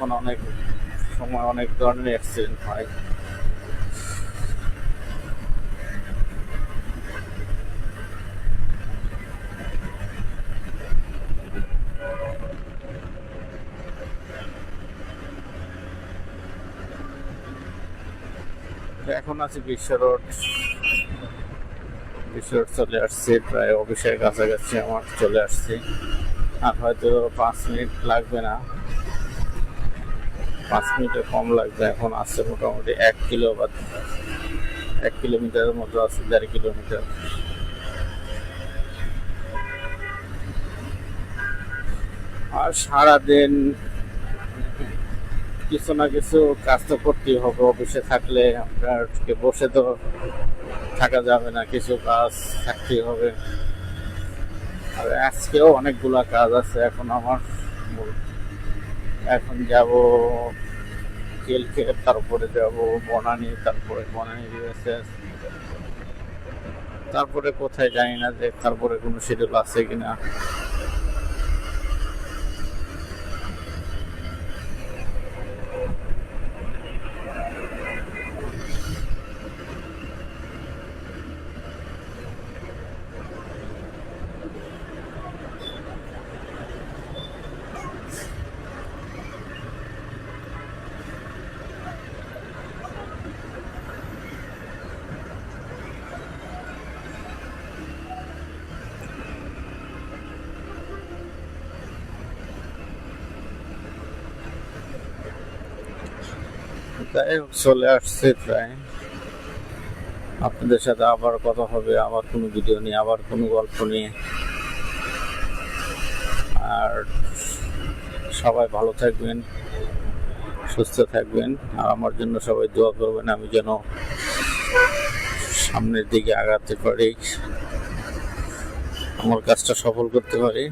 এখন অনেক সময় অনেক ধরনের অ্যাক্সিডেন্ট হয়। এখন আছি বিশ্ব রোড চলে আসছি, প্রায় অফিসের কাছাকাছি আমার চলে আসছি। আর হয়তো 5 মিনিট লাগবে না, 5 মিনিটের কম লাগবে। এখন আসছে মোটামুটি 1 কিলোমিটারের মতো আছে, 1.5 কিলোমিটার। আর সারাদিন কিছু না কিছু কাজ তো করতেই হবে। অফিসে থাকলে আপনার বসে তো থাকা যাবে না, কিছু কাজ থাকতেই হবে। আর আজকেও অনেকগুলা কাজ আছে। এখন যাব কেলকে, তারপরে যাব বনানী, তারপরে বনানী রিভার্সেস, তারপরে কোথায় জানি না, যে তারপরে কোনো শিডিউল আছে কিনা। যাই হোক, চলে আসছে প্রায়। আপনাদের সাথে আবার কথা হবে, আবার কোনো ভিডিও নিয়ে, আবার কোনো গল্প নিয়ে। আর সবাই ভালো থাকবেন, সুস্থ থাকবেন, আর আমার জন্য সবাই দোয়া করবেন, আমি যেন সামনের দিকে আগাতে পারি, আমার কাজটা সফল করতে পারি।